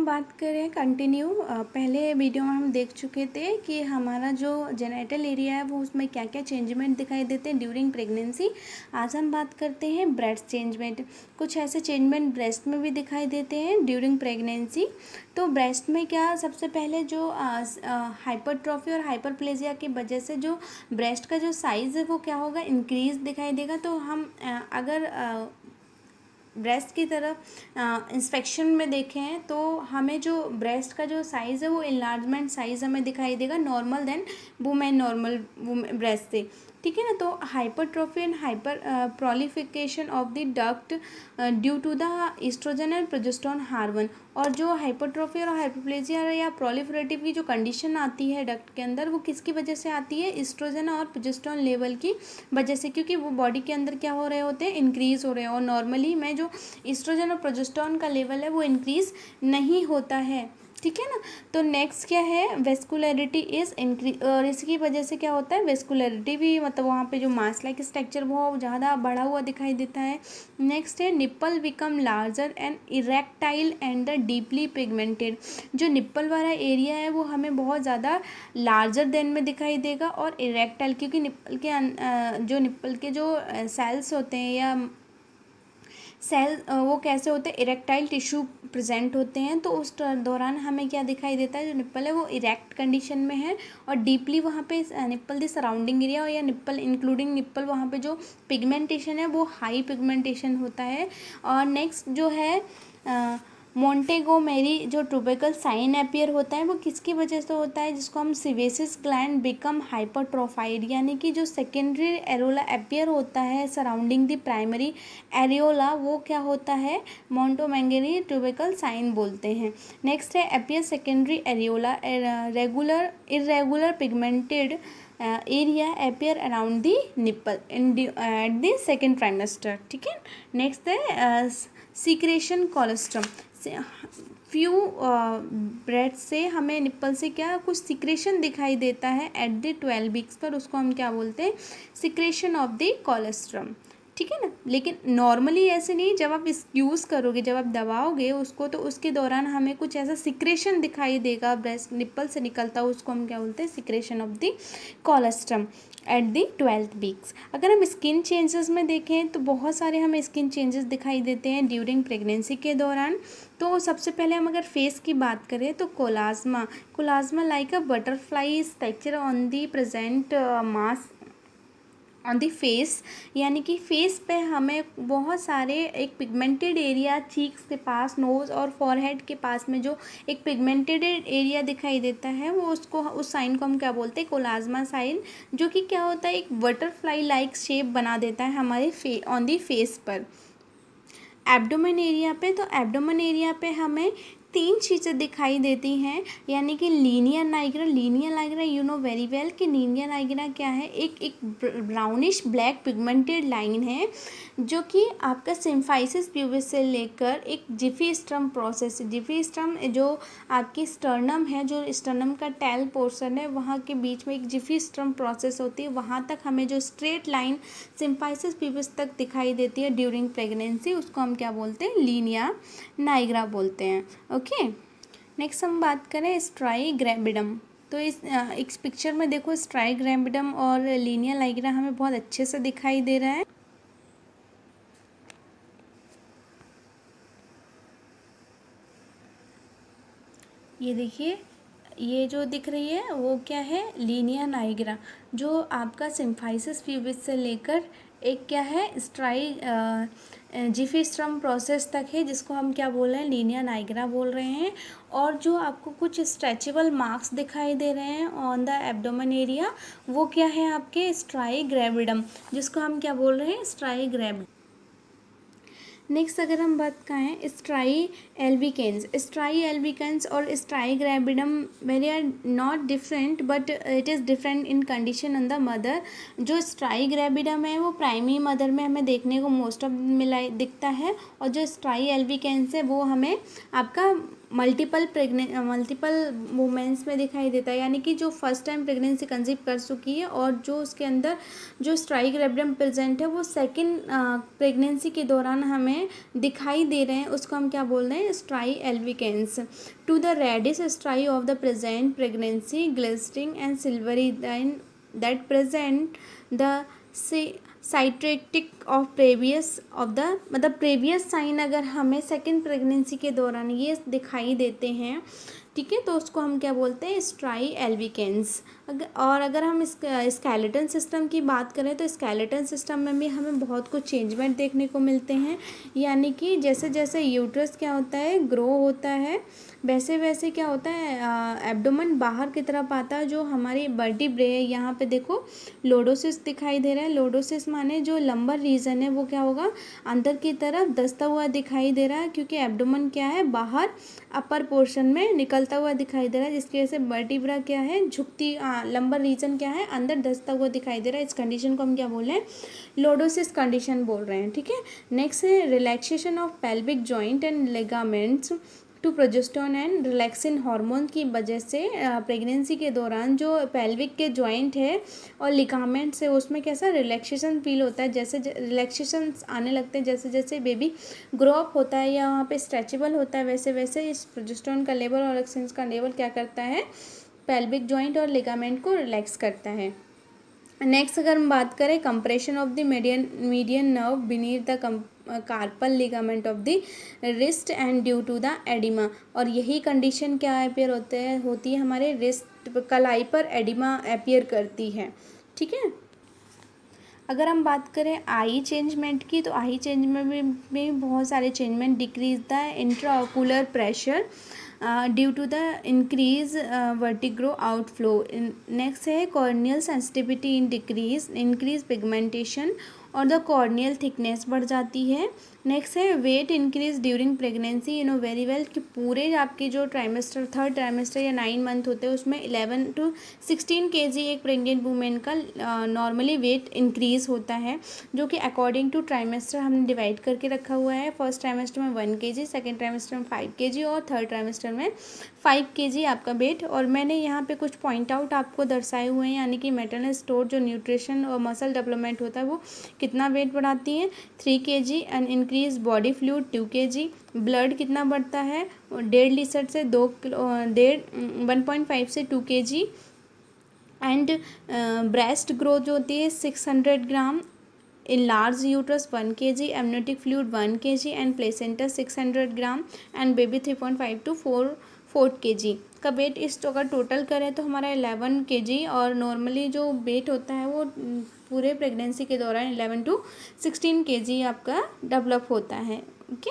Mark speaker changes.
Speaker 1: हम बात करें कंटिन्यू पहले वीडियो में हम देख चुके थे कि हमारा जो जेनिटल एरिया है वो उसमें क्या क्या चेंजमेंट दिखाई देते हैं ड्यूरिंग प्रेगनेंसी। आज हम बात करते हैं ब्रेस्ट चेंजमेंट। कुछ ऐसे चेंजमेंट ब्रेस्ट में भी दिखाई देते हैं ड्यूरिंग प्रेगनेंसी। तो ब्रेस्ट में क्या सबसे पहले जो हाइपरट्रॉफी और हाइपरप्लेजिया की वजह से जो ब्रेस्ट का जो साइज़ है वो क्या होगा, इंक्रीज दिखाई देगा। तो हम अगर ब्रेस्ट की तरफ इंस्पेक्शन में देखें तो हमें जो ब्रेस्ट का जो साइज़ है वो इन्लार्जमेंट साइज़ हमें दिखाई देगा normal then women normal breast से, ठीक है ना। तो hypertrophy and hyper prolification of the duct due to the estrogen and progesterone hormone. और जो हाइपरट्रोफी और हाइपरप्लेजिया या प्रोलिफरेटिव की जो कंडीशन आती है डक्ट के अंदर वो किसकी वजह से आती है, एस्ट्रोजन और प्रोजेस्टेरोन लेवल की वजह से, क्योंकि वो बॉडी के अंदर क्या हो रहे होते हैं, इंक्रीज़ हो रहे हैं। और नॉर्मली में जो एस्ट्रोजन और प्रोजेस्टेरोन का लेवल है वो इंक्रीज़ नहीं होता है, ठीक है ना। तो नेक्स्ट क्या है, वेस्कुलरिटी इज इंक्रीज, और इसकी वजह से क्या होता है, वेस्कुलरिटी भी मतलब वहाँ पे जो मास लाइक स्ट्रक्चर वो ज़्यादा बढ़ा हुआ दिखाई देता है। नेक्स्ट है nipple become larger and erectile and the deeply pigmented. जो निप्पल वाला एरिया है वो हमें बहुत ज़्यादा लार्जर देन में दिखाई देगा और इरेक्टाइल, क्योंकि निप्पल के जो निप्पल के जो सेल्स होते हैं या सेल वो कैसे होते हैं, इरेक्टाइल टिश्यू प्रेजेंट होते हैं। तो उस दौरान हमें क्या दिखाई देता है, जो निप्पल है वो इरेक्ट कंडीशन में है और डीपली वहाँ पे निप्पल दी सराउंडिंग एरिया या निप्पल इंक्लूडिंग निप्पल वहाँ पे जो पिगमेंटेशन है वो हाई पिगमेंटेशन होता है। और नेक्स्ट जो है मोंटेगोमेरी जो ट्यूबरकल साइन अपीयर होता है वो किसकी वजह से होता है, जिसको हम सीवेसिस ग्लैंड बिकम हाइपरट्रोफाइड, यानी कि जो सेकेंडरी एरोला अपीयर होता है सराउंडिंग द प्राइमरी एरियोला वो क्या होता है, मोंटोमेंगेरी ट्यूबरकल साइन बोलते हैं। नेक्स्ट है appear secondary areola regular irregular pigmented area appear around the nipple at the second trimester, ठीक है। नेक्स्ट है सीक्रेशन कोलेस्ट्रम। फ्यू ब्रेड से हमें निप्पल से क्या कुछ सिक्रेशन दिखाई देता है एट द 12 वीक्स पर, उसको हम क्या बोलते हैं, सिक्रेशन ऑफ द कोलेस्ट्रम, ठीक है ना। लेकिन नॉर्मली ऐसे नहीं, जब आप इस यूज़ करोगे, जब आप दबाओगे उसको तो उसके दौरान हमें कुछ ऐसा सिक्रेशन दिखाई देगा ब्रेस्ट निप्पल से निकलता है, उसको हम क्या बोलते हैं, secretion of the colostrum at the 12th weeks. अगर हम स्किन चेंजेस में देखें तो बहुत सारे हमें स्किन चेंजेस दिखाई देते हैं ड्यूरिंग प्रेगनेंसी के दौरान। तो सबसे पहले हम अगर फेस की बात करें तो chloasma like a butterfly structure on the present mass on the face, यानी कि फेस पे हमें बहुत सारे एक पिगमेंटेड एरिया चीक्स के पास, नोज़ और फॉरहेड के पास में जो एक पिगमेंटेड एरिया दिखाई देता है वो उसको उस साइन को हम क्या बोलते हैं, कोलाज्मा साइन, जो कि क्या होता है, एक बटरफ्लाई लाइक शेप बना देता है हमारे ऑन दी फेस पर। एब्डोमेन एरिया पे, तो एब्डोमेन एरिया पे हमें 3 चीज़ें दिखाई देती हैं, यानी कि linea nigra you know very well कि लीनिया नाइग्रा क्या है, एक ब्राउनिश ब्लैक पिगमेंटेड लाइन है जो कि आपका सिम्फाइसिस प्यूबिस से लेकर एक जिफी स्ट्रम प्रोसेस, जिफी स्ट्रम जो आपकी स्टर्नम है, जो स्टर्नम का टेल पोर्शन है वहाँ के बीच में एक जिफी स्ट्रम प्रोसेस होती है, वहाँ तक हमें जो स्ट्रेट लाइन सिम्फाइसिस प्यूबिस तक दिखाई देती है ड्यूरिंग प्रेगनेंसी, उसको हम क्या बोलते हैं, लीनिया नाइग्रा बोलते हैं। ओके, नेक्स्ट हम बात करें स्ट्राई ग्रैबिडम। तो इस पिक्चर में देखो स्ट्राई ग्रैबिडम और लीनिया नाइग्रा हमें बहुत अच्छे से दिखाई दे रहा है। ये देखिए, ये जो दिख रही है वो क्या है, लीनिया नाइग्रा, जो आपका सिम्फाइसिस प्यूबिस से लेकर एक क्या है, स्ट्राई जिफी स्ट्रम प्रोसेस तक है, जिसको हम क्या बोल रहे हैं, लीनिया नाइग्रा बोल रहे हैं। और जो आपको कुछ स्ट्रेचेबल मार्क्स दिखाई दे रहे हैं ऑन द एब्डोमेन एरिया वो क्या है, आपके स्ट्राई ग्रैविडम, जिसको हम क्या बोल रहे हैं, स्ट्राई ग्रैविडम। नेक्स्ट अगर हम बात करें स्ट्राई एल्बिकेंस और striae gravidarum very are not different but it is different in condition on the mother. जो स्ट्राई ग्रैविडम है वो प्राइमरी मदर में हमें देखने को मोस्ट ऑफ दिखता है, और जो स्ट्राई एल्बिकेंस है वो हमें आपका मल्टीपल वुमेंस में दिखाई देता है, यानी कि जो फर्स्ट टाइम प्रेगनेंसी कंसीव कर चुकी है और जो उसके अंदर जो स्ट्राई ग्रैविडम प्रेजेंट है वो सेकेंड प्रेगनेंसी के दौरान हमें हैं, दिखाई दे रहे हैं, उसको हम क्या बोल रहे हैं, striae albicans. To the reddish striae of the present pregnancy glistering and silvery that present the साइट्रेटिक ऑफ प्रेवियस ऑफ द मतलब प्रेवियस साइन अगर हमें सेकेंड प्रेगनेंसी के दौरान ये दिखाई देते हैं, ठीक है, तो उसको हम क्या बोलते हैं, स्ट्राई एल्विकेंस। और अगर हम स्केलेटन सिस्टम की बात करें तो स्केलेटन सिस्टम में भी हमें बहुत कुछ चेंजमेंट देखने को मिलते हैं, यानी कि जैसे जैसे यूट्रस क्या होता है, ग्रो होता है, वैसे वैसे क्या होता है, एब्डोमेन बाहर की तरफ आता है। जो हमारी वर्टिब्रे है, यहाँ पे देखो लोडोसिस दिखाई दे रहा है। लोडोसिस माने जो लंबर रीजन है वो क्या होगा, अंदर की तरफ धंसता हुआ दिखाई दे रहा है, क्योंकि एब्डोमेन क्या है, बाहर अपर पोर्शन में निकलता हुआ दिखाई दे रहा है, जिसकी वजह से वर्टिब्रा क्या है, झुकती, लंबर रीजन क्या है, अंदर धंसता हुआ दिखाई दे रहा है। इस कंडीशन को हम क्या बोल रहे हैं, लोडोसिस कंडीशन बोल रहे हैं, ठीक है। नेक्स्ट है relaxation of pelvic joint and ligaments to progesterone and relaxin hormone की वजह से प्रेगनेंसी के दौरान जो पेल्विक के जॉइंट है और लिगामेंट्स है उसमें कैसा रिलैक्सेशन फील होता है, जैसे रिलैक्सेशन आने लगते हैं जैसे जैसे बेबी ग्रो अप होता है या वहाँ पे स्ट्रेचेबल होता है, वैसे वैसे इस प्रोजेस्टेरोन का लेवल और रिलैक्सिन का लेवल क्या करता है, पेल्विक जॉइंट और लिगामेंट को रिलैक्स करता है। नेक्स्ट अगर हम बात करें compression of the median nerve beneath the carpal ligament of the wrist and due to the edema, और यही कंडीशन क्या अपेयर होती है हमारे रिस्ट कलाई पर एडिमा अपेयर करती है, ठीक है। अगर हम बात करें आई चेंजमेंट की, तो आई चेंजमेंट में बहुत सारे changement, decrease the intraocular pressure due to the increase वर्टिग्रो आउटफ्लो। नेक्स्ट है corneal sensitivity in increase pigmentation और द कॉर्नियल थिकनेस बढ़ जाती है। नेक्स्ट है weight increase during pregnancy, you know very well कि पूरे आपके जो ट्राइमेस्टर, थर्ड ट्राइमेस्टर या 9 मंथ होते हैं उसमें 11 to 16 kg एक प्रेग्नेंट वूमेन का नॉर्मली वेट इंक्रीज होता है, जो कि अकॉर्डिंग टू ट्राइमेस्टर हमने डिवाइड करके रखा हुआ है। फर्स्ट ट्राइमेस्टर में 1 kg, सेकेंड ट्राइमेस्टर में 5 kg और थर्ड ट्राइमेस्टर में 5 kg आपका वेट। और मैंने यहाँ पे कुछ पॉइंट आउट आपको दर्शाए हुए हैं, यानी कि मेटर्नल स्टोर जो न्यूट्रिशन और मसल डेवलपमेंट होता है वो कितना वेट बढ़ाती है, 3 kg and increase body fluid 2 kg। Blood कितना बढ़ता है, 1.5 लीटर से 1.5 से 2 kg। एंड ब्रेस्ट ग्रोथ जो होती है 600 gram, in large uterus 1 kg, amniotic fluid 1 kg and placenta 600 gram and baby 3.5 to 4 kg का वेट। इस अगर टोटल करें तो हमारा 11 kg, और नॉर्मली जो वेट होता है वो पूरे प्रेगनेंसी के दौरान 11 to 16 kg आपका डेवलप होता है, ओके।